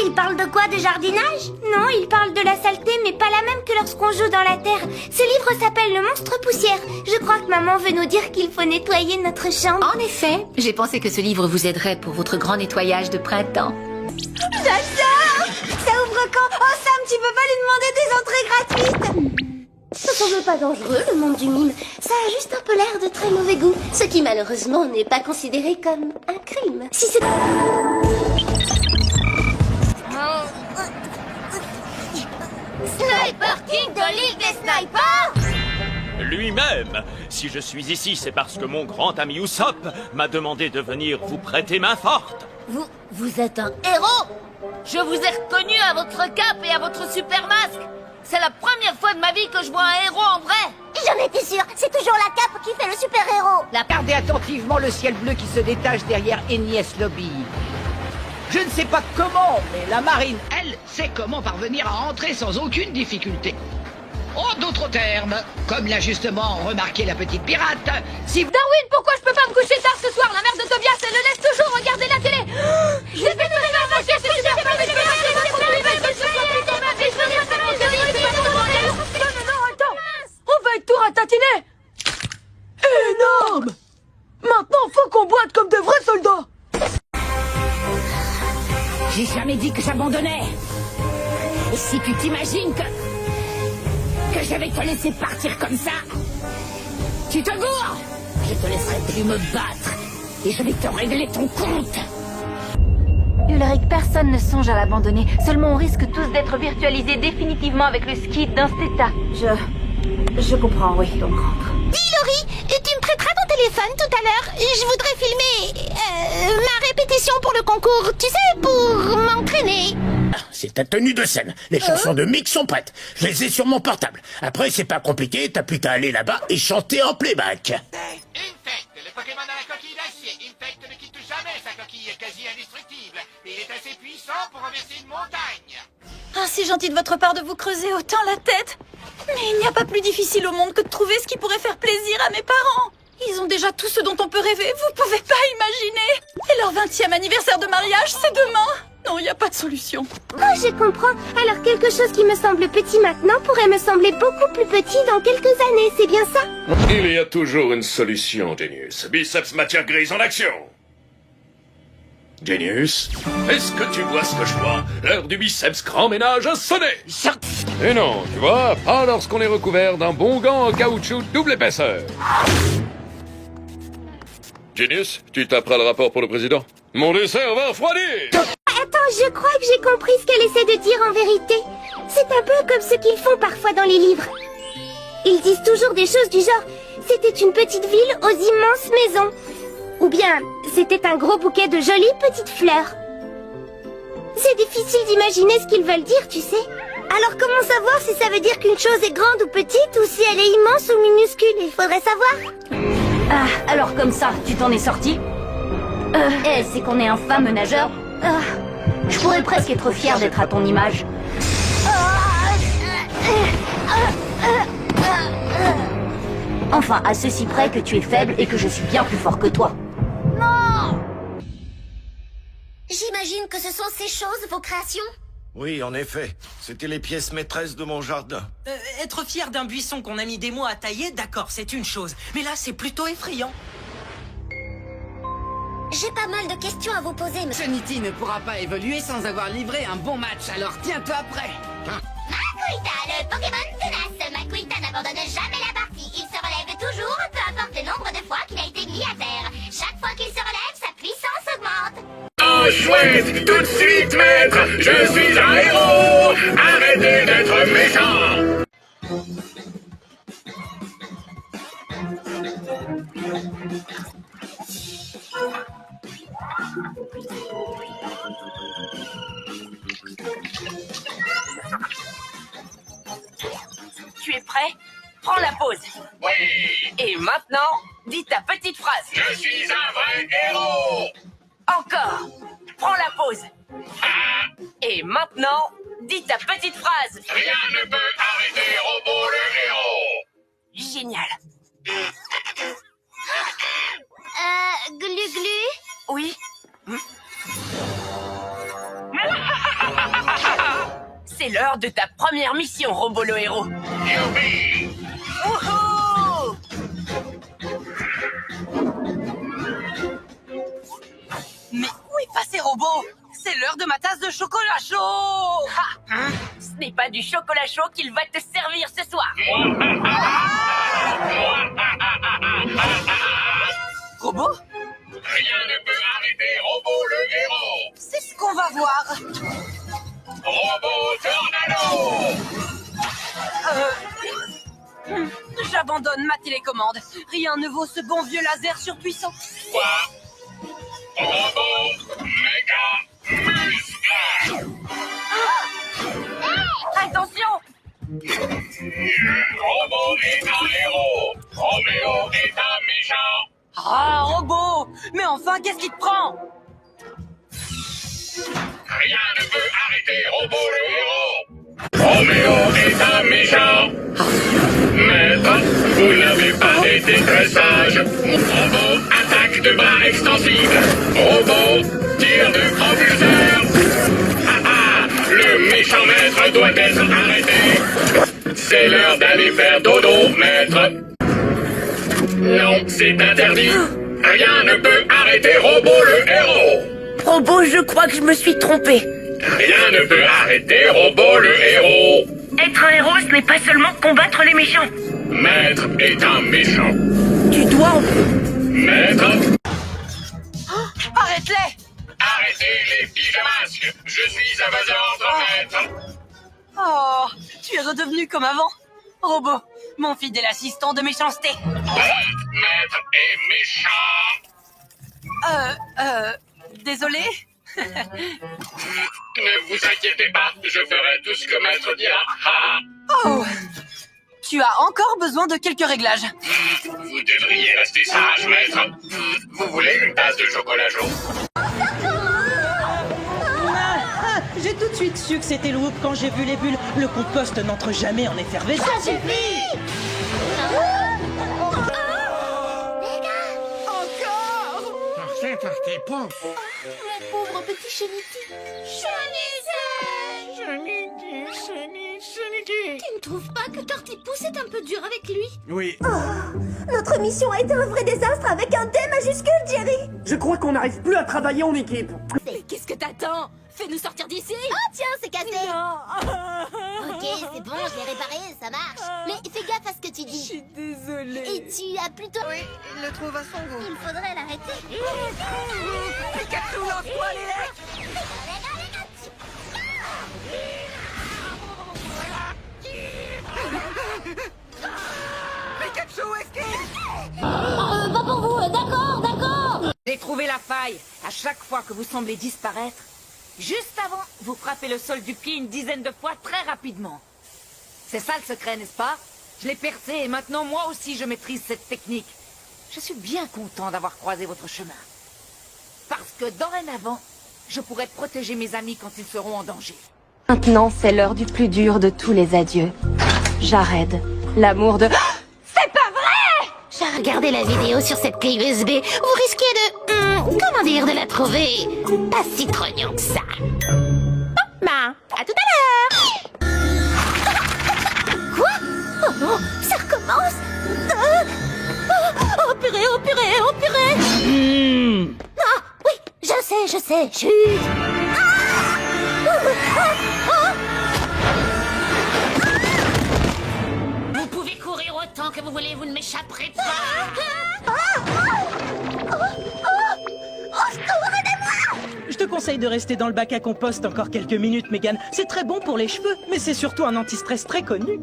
il parle de quoi? De jardinage? Non, il parle de la saleté, mais pas la même que lorsqu'on joue dans la terre. Ce livre s'appelle Le Monstre Poussière. Je crois que maman veut nous dire qu'il faut nettoyer notre chambre. En effet, j'ai pensé que ce livre vous aiderait pour votre grand nettoyage de printemps. J'adore! Ça ouvre quand? Oh Sam, tu peux pas lui demander des entrées gratuites? Ça semble pas dangereux, le monde du mime. Ça a juste un peu l'air de très mauvais goût. Ce qui malheureusement n'est pas considéré comme un crime. Si c'est... Sniper King de l'île des snipers? Lui-même. Si je suis ici, c'est parce que mon grand ami Usopp m'a demandé de venir vous prêter main forte. Vous êtes un héros? Je vous ai reconnu à votre cape et à votre super masque. C'est la première fois de ma vie que je vois un héros en vrai. J'en étais sûre, c'est toujours la cape qui fait le super-héros. Regardez attentivement le ciel bleu qui se détache derrière Enies Lobby. Je ne sais pas comment, mais la marine, elle, sait comment parvenir à entrer sans aucune difficulté. En d'autres termes, comme l'a justement remarqué la petite pirate, si vous... Darwin, pourquoi je peux pas me coucher tard ce soir? La mère de Tobias, elle le laisse toujours regarder la télé. Je vais te faire ma c'est super Non, attends. On va être tout ratatiner. Énorme! Maintenant, faut qu'on boite comme de vrais soldats! J'ai jamais dit que j'abandonnais. Et si tu t'imagines que je vais te laisser partir comme ça, tu te gourres. Je te laisserai plus me battre et je vais te régler ton compte. Ulrich, personne ne songe à l'abandonner. Seulement on risque tous d'être virtualisés définitivement avec le ski d'Insteta. Je comprends, oui, donc rentre. Dis Laurie, tu me prêteras ton téléphone tout à l'heure? Je voudrais filmer ma répétition pour le concours, tu sais, pour m'entraîner. C'est ta tenue de scène. Les chansons de Mick sont prêtes. Je les ai sur mon portable. Après, c'est pas compliqué, t'as plus qu'à aller là-bas et chanter en playback. Infect, le Pokémon à la coquille d'acier. Infect ne quitte jamais sa coquille quasi indestructible. Et il est assez puissant pour renverser une montagne. Ah, c'est gentil de votre part de vous creuser autant la tête. Mais il n'y a pas plus difficile au monde que de trouver ce qui pourrait faire plaisir à mes parents. Ils ont déjà tout ce dont on peut rêver, vous pouvez pas imaginer. Et leur 20e anniversaire de mariage, c'est demain. Non, il n'y a pas de solution. Oh, je comprends. Alors quelque chose qui me semble petit maintenant pourrait me sembler beaucoup plus petit dans quelques années, c'est bien ça? Il y a toujours une solution, Genius. Biceps matière grise en action. Genius, est-ce que tu vois ce que je vois? L'heure du biceps grand ménage a sonné. Et non, tu vois, pas lorsqu'on est recouvert d'un bon gant en caoutchouc double épaisseur. Genius, tu taperas le rapport pour le président. Mon dessert va refroidir. Attends, je crois que j'ai compris ce qu'elle essaie de dire en vérité. C'est un peu comme ce qu'ils font parfois dans les livres. Ils disent toujours des choses du genre « C'était une petite ville aux immenses maisons » ou bien « C'était un gros bouquet de jolies petites fleurs ». C'est difficile d'imaginer ce qu'ils veulent dire, tu sais. Alors comment savoir si ça veut dire qu'une chose est grande ou petite ou si elle est immense ou minuscule? Il faudrait savoir. Ah, alors comme ça, tu t'en es sorti? C'est qu'on est un fameux nageur. Je pourrais presque être fier d'être à ton image. Enfin, à ceci près que tu es faible et que je suis bien plus fort que toi. J'imagine que ce sont ces choses, vos créations? Oui, en effet. C'était les pièces maîtresses de mon jardin. Être fier d'un buisson qu'on a mis des mois à tailler, d'accord, c'est une chose. Mais là, c'est plutôt effrayant. J'ai pas mal de questions à vous poser, mais... Trinity ne pourra pas évoluer sans avoir livré un bon match, alors tiens-toi prêt. Makuita, le Pokémon tenace. Makuita n'abandonne jamais la partie. Il se relève toujours, peu importe le nombre de fois qu'il a été mis à terre. Chaque fois qu'il se relève, sa puissance augmente. Oh chouette, tout de suite maître, je suis un héros. Arrêtez d'être méchant. Tu es prêt? Prends la pause. Oui, Et maintenant, dis ta petite phrase. je suis un vrai héros. Encore. Prends la pause. Et maintenant, dis ta petite phrase. Rien ne peut arrêter Robo le héros. Génial. Glu-glu? Oui. C'est l'heure de ta première mission, Robot le héros. Wouhou! Mais où est passé Robot? C'est l'heure de ma tasse de chocolat chaud! Ce n'est pas du chocolat chaud qu'il va te servir ce soir. Robot? Rien ne peut arrêter Robot le héros. C'est ce qu'on va voir. Robot Tornado. J'abandonne ma télécommande. Rien ne vaut ce bon vieux laser surpuissant. Quoi? Robot méga musclé. Attention! Robot est un héros. Roméo est un méchant. Ah, Robot! Mais enfin, qu'est-ce qui te prend? Rien ne peut arrêter Robot le héros. Roméo est un méchant. Maître, vous n'avez pas été très sage. Robot attaque de bras extensibles. Robot tire de propulseur. Le méchant maître doit être arrêté. C'est l'heure d'aller faire dodo, maître. Non, c'est interdit. Rien ne peut arrêter Robot le héros. Robot, je crois que je me suis trompé. Rien ne peut arrêter Robot le héros. Être un héros, ce n'est pas seulement combattre les méchants. Maître est un méchant. Tu dois... Maître, Arrête-les! arrêtez les pyjamasques. Je suis à votre ordre, maître. Oh, tu es redevenu comme avant. Robot, mon fidèle assistant de méchanceté. Maître est méchant. Désolé. Ne vous inquiétez pas, je ferai tout ce que maître dira. Oh, tu as encore besoin de quelques réglages. Vous devriez rester sage, maître. Vous voulez une tasse de chocolat chaud? J'ai tout de suite su que c'était le Whoop quand j'ai vu les bulles. Le compost n'entre jamais en effervescence. Ça suffit! Partez, pauvre. Mon pauvre petit cheniti. Tu ne trouves pas que Tortipousse est un peu dur avec lui? Oui. Notre mission a été un vrai désastre avec un D majuscule, Jerry. Je crois qu'on n'arrive plus à travailler en équipe. Mais qu'est-ce que t'attends? Fais-nous sortir d'ici. Oh tiens, c'est cassé. Ok, c'est bon, je l'ai réparé, ça marche. Mais fais gaffe à ce que tu dis. Je suis désolée. Et tu as plutôt... Oui, Il le trouve à son goût. il faudrait l'arrêter. Pikachu, lance-toi les legs! Pikachu, esquive! Pas pour vous, d'accord. J'ai trouvé la faille. À chaque fois que vous semblez disparaître, juste avant, vous frappez le sol du pied une dizaine de fois très rapidement. C'est ça le secret, n'est-ce pas? Je l'ai percé et maintenant moi aussi je maîtrise cette technique. Je suis bien content d'avoir croisé votre chemin. Parce que dorénavant, je pourrai protéger mes amis quand ils seront en danger. Maintenant, c'est l'heure du plus dur de tous les adieux. Jared, l'amour de... C'est pas vrai! J'ai regardé la vidéo sur cette clé USB. Vous risquez de... comment dire, de la trouver pas si trognon que ça. Bah, à tout à l'heure. Quoi? Oh non, ça recommence. Oh purée, oh purée, oh purée. Ah, oui, je sais, chut. Vous pouvez courir autant que vous voulez, vous ne m'échapperez pas. Je te conseille de rester dans le bac à compost encore quelques minutes, Megan. C'est très bon pour les cheveux, mais c'est surtout un anti-stress très connu.